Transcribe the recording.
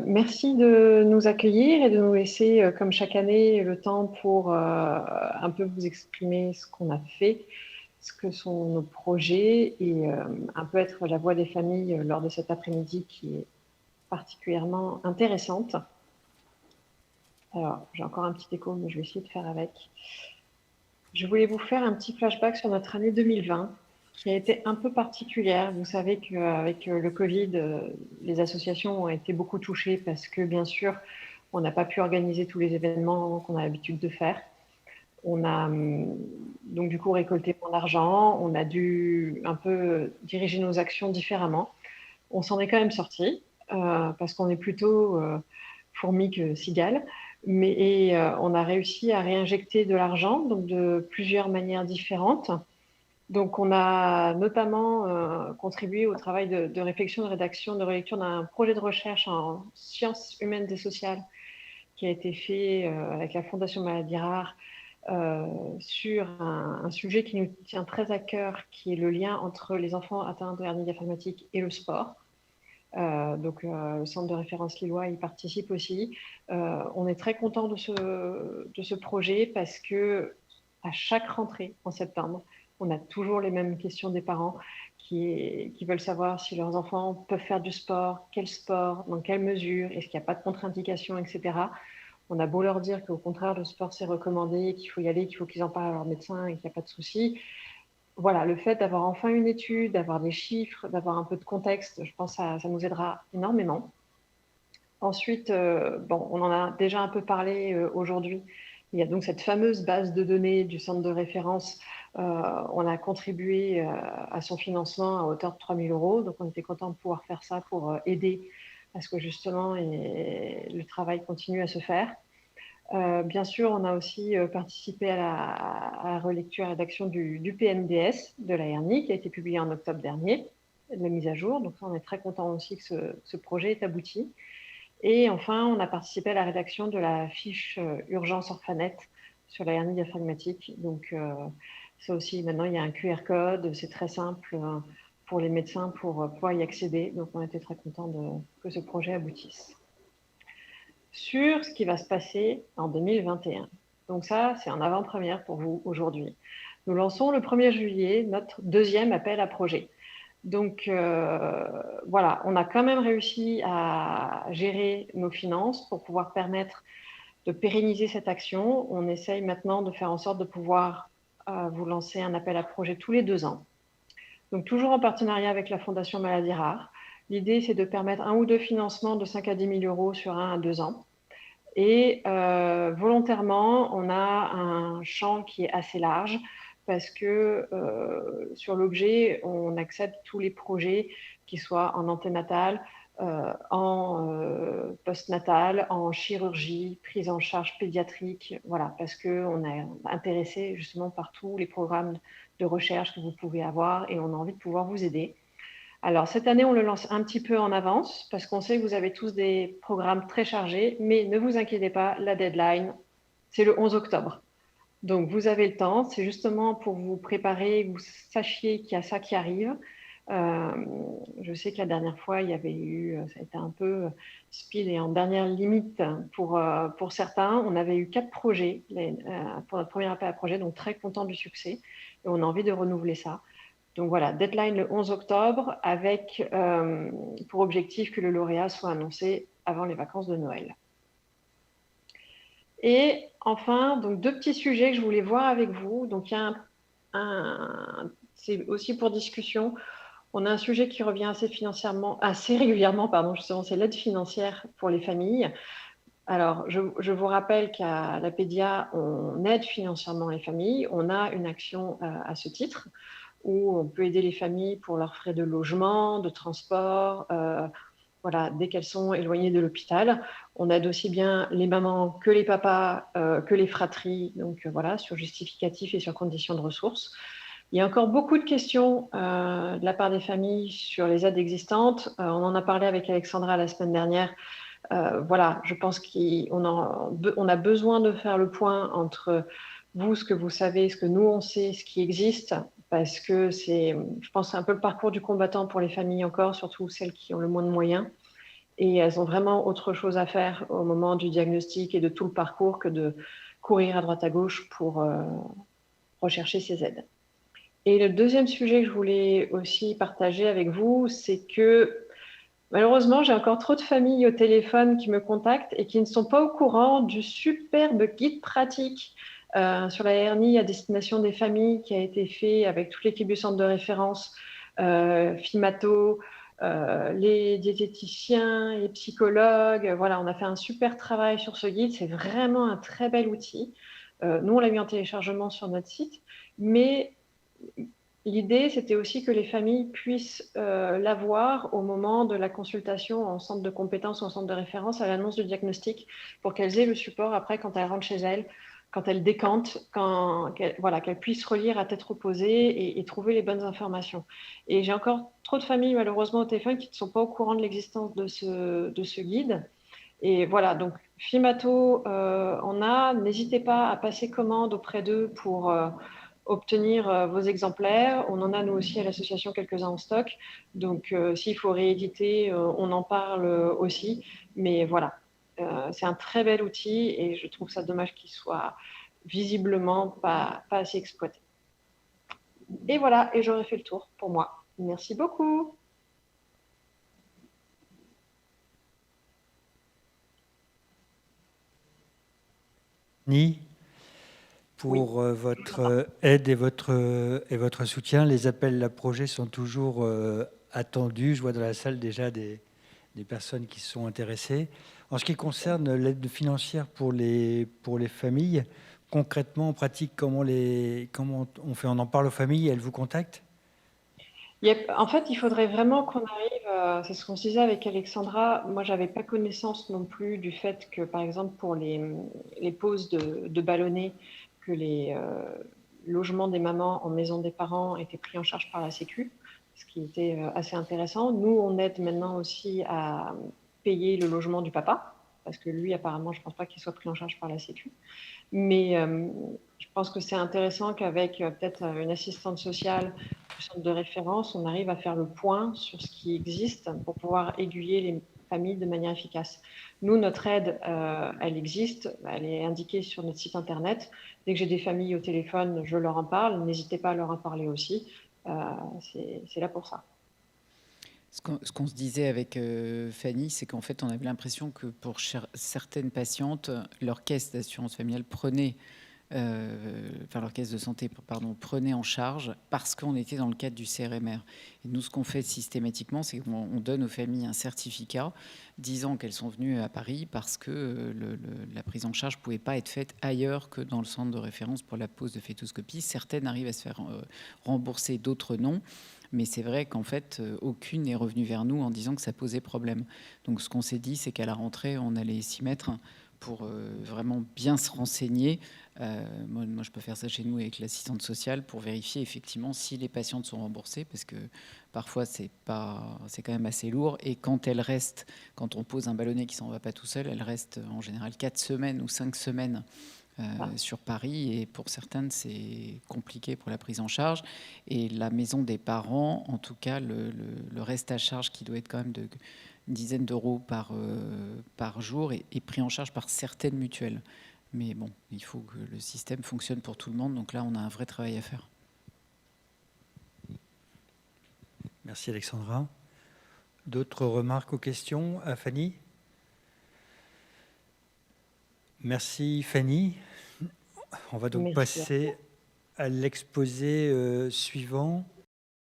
Merci de nous accueillir et de nous laisser, comme chaque année, le temps pour un peu vous exprimer ce qu'on a fait, ce que sont nos projets et un peu être la voix des familles lors de cet après-midi qui est particulièrement intéressante. Alors, j'ai encore un petit écho, mais je vais essayer de faire avec. Je voulais vous faire un petit flashback sur notre année 2020, qui a été un peu particulière. Vous savez qu'avec le Covid, les associations ont été beaucoup touchées parce que, bien sûr, on n'a pas pu organiser tous les événements qu'on a l'habitude de faire. On a donc du coup récolté moins d'argent, on a dû un peu diriger nos actions différemment. On s'en est quand même sorti parce qu'on est plutôt fourmis que cigales, mais on a réussi à réinjecter de l'argent, donc de plusieurs manières différentes. Donc on a notamment contribué au travail de réflexion, de rédaction, de relecture d'un projet de recherche en sciences humaines et sociales qui a été fait avec la Fondation Maladies Rares sur un sujet qui nous tient très à cœur, qui est le lien entre les enfants atteints de hernie diaphragmatique et le sport. Le centre de référence lillois y participe aussi. On est très content de ce projet parce que à chaque rentrée en septembre, on a toujours les mêmes questions des parents qui veulent savoir si leurs enfants peuvent faire du sport, quel sport, dans quelle mesure, est-ce qu'il n'y a pas de contre-indication, etc. On a beau leur dire qu'au contraire, le sport, c'est recommandé, qu'il faut y aller, qu'il faut qu'ils en parlent à leur médecin et qu'il n'y a pas de souci. Voilà, le fait d'avoir enfin une étude, d'avoir des chiffres, d'avoir un peu de contexte, je pense que ça nous aidera énormément. Ensuite, on en a déjà un peu parlé aujourd'hui. Il y a donc cette fameuse base de données du centre de référence. On a contribué à son financement à hauteur de 3 000 €. Donc, on était content de pouvoir faire ça pour aider à ce que justement le travail continue à se faire. Bien sûr, on a aussi participé à la relecture et rédaction du PNDS de la hernie qui a été publié en octobre dernier, de la mise à jour. Donc, on est très content aussi que ce projet est abouti. Et enfin, on a participé à la rédaction de la fiche urgence orphanette sur la hernie diaphragmatique. Donc, ça aussi, maintenant, il y a un QR code. C'est très simple pour les médecins pour pouvoir y accéder. Donc, on était très contents que ce projet aboutisse. Sur ce qui va se passer en 2021. Donc ça, c'est en avant-première pour vous aujourd'hui. Nous lançons le 1er juillet notre deuxième appel à projet. Donc voilà, on a quand même réussi à gérer nos finances pour pouvoir permettre de pérenniser cette action. On essaye maintenant de faire en sorte de pouvoir vous lancer un appel à projet tous les 2 ans. Donc toujours en partenariat avec la Fondation Maladies Rares. L'idée, c'est de permettre 1 ou 2 financements de 5 à 10 000 € sur 1 à 2 ans. Et volontairement, on a un champ qui est assez large parce que sur l'objet, on accepte tous les projets qui soient en anténatal, en postnatal, en chirurgie, prise en charge pédiatrique, voilà, parce qu'on est intéressé justement par tous les programmes de recherche que vous pouvez avoir et on a envie de pouvoir vous aider. Alors, cette année, on le lance un petit peu en avance parce qu'on sait que vous avez tous des programmes très chargés, mais ne vous inquiétez pas, la deadline, c'est le 11 octobre. Donc, vous avez le temps. C'est justement pour vous préparer, que vous sachiez qu'il y a ça qui arrive. Je sais que la dernière fois, il y avait eu, ça a été un peu speed et en dernière limite pour certains. On avait eu 4 projets pour notre premier appel à projet, donc très content du succès. Et on a envie de renouveler ça. Donc voilà, deadline le 11 octobre avec pour objectif que le lauréat soit annoncé avant les vacances de Noël. Et enfin, donc 2 petits sujets que je voulais voir avec vous. Donc il y a c'est aussi pour discussion. On a un sujet qui revient assez régulièrement, justement, c'est l'aide financière pour les familles. Alors, je vous rappelle qu'à la Pédia, on aide financièrement les familles. On a une action à ce titre où on peut aider les familles pour leurs frais de logement, de transport, voilà, dès qu'elles sont éloignées de l'hôpital. On aide aussi bien les mamans que les papas, que les fratries, donc voilà, sur justificatif et sur conditions de ressources. Il y a encore beaucoup de questions de la part des familles sur les aides existantes. On en a parlé avec Alexandra la semaine dernière. Voilà, je pense qu'on a besoin de faire le point entre vous, ce que vous savez, ce que nous on sait, ce qui existe, parce que je pense, un peu le parcours du combattant pour les familles encore, surtout celles qui ont le moins de moyens. et elles ont vraiment autre chose à faire au moment du diagnostic et de tout le parcours que de courir à droite à gauche pour rechercher ces aides. Et le deuxième sujet que je voulais aussi partager avec vous, c'est que malheureusement, j'ai encore trop de familles au téléphone qui me contactent et qui ne sont pas au courant du superbe guide pratique sur la hernie à destination des familles qui a été fait avec toute l'équipe du centre de référence, Fimato, les diététiciens, les psychologues. Voilà, on a fait un super travail sur ce guide. C'est vraiment un très bel outil. Nous, on l'a mis en téléchargement sur notre site, mais l'idée, c'était aussi que les familles puissent l'avoir au moment de la consultation en centre de compétences ou en centre de référence à l'annonce du diagnostic, pour qu'elles aient le support après quand elles rentrent chez elles, quand elles décantent, qu'elles puissent relire à tête reposée et trouver les bonnes informations. Et j'ai encore trop de familles, malheureusement, au téléphone qui ne sont pas au courant de l'existence de ce guide. Et voilà, donc Fimato, n'hésitez pas à passer commande auprès d'eux pour obtenir vos exemplaires. On en a nous aussi à l'association quelques-uns en stock. Donc s'il faut rééditer, on en parle aussi. Mais voilà, c'est un très bel outil et je trouve ça dommage qu'il soit visiblement pas assez exploité. Et voilà, et j'aurais fait le tour pour moi. Merci beaucoup. Ni Oui. pour votre aide et votre soutien. Les appels à projets sont toujours attendus. Je vois dans la salle déjà des personnes qui sont intéressées. En ce qui concerne l'aide financière pour les familles, concrètement, en pratique, comment on fait? On en parle aux familles, elles vous contactent? En fait, il faudrait vraiment qu'on arrive, c'est ce qu'on se disait avec Alexandra. Moi, j'avais pas connaissance non plus du fait que, par exemple, pour les pauses de ballonnet, que les logements des mamans en maison des parents étaient pris en charge par la Sécu, ce qui était assez intéressant. Nous, on aide maintenant aussi à payer le logement du papa, parce que lui, apparemment, je pense pas qu'il soit pris en charge par la Sécu. Mais je pense que c'est intéressant qu'avec peut-être une assistante sociale du centre de référence, on arrive à faire le point sur ce qui existe pour pouvoir aiguiller les familles de manière efficace. Nous, notre aide, elle existe, elle est indiquée sur notre site internet. Dès que j'ai des familles au téléphone, je leur en parle. N'hésitez pas à leur en parler aussi. C'est là pour ça. Ce qu'on se disait avec Fanny, c'est qu'en fait, on avait l'impression que pour certaines patientes, leur caisse d'assurance familiale prenait, enfin leur caisse de santé, pardon, prenait en charge parce qu'on était dans le cadre du CRMR. Et nous, ce qu'on fait systématiquement, c'est qu'on donne aux familles un certificat disant qu'elles sont venues à Paris parce que la prise en charge ne pouvait pas être faite ailleurs que dans le centre de référence pour la pose de fétoscopie. Certaines arrivent à se faire rembourser, d'autres non. Mais c'est vrai qu'en fait, aucune n'est revenue vers nous en disant que ça posait problème. Donc ce qu'on s'est dit, c'est qu'à la rentrée, on allait s'y mettre pour vraiment bien se renseigner. Moi, je peux faire ça chez nous avec l'assistante sociale pour vérifier effectivement si les patientes sont remboursées, parce que parfois, c'est quand même assez lourd. Et quand elles restent, quand on pose un ballonnet qui ne s'en va pas tout seul, elles restent en général 4 semaines ou 5 semaines sur Paris, et pour certaines c'est compliqué pour la prise en charge. Et la maison des parents, en tout cas le reste à charge qui doit être quand même de une dizaine d'euros par jour est pris en charge par certaines mutuelles. Mais bon, il faut que le système fonctionne pour tout le monde, donc là on a un vrai travail à faire. Merci Alexandra. D'autres remarques ou questions à Fanny? Merci Fanny. On va donc passer à l'exposé suivant.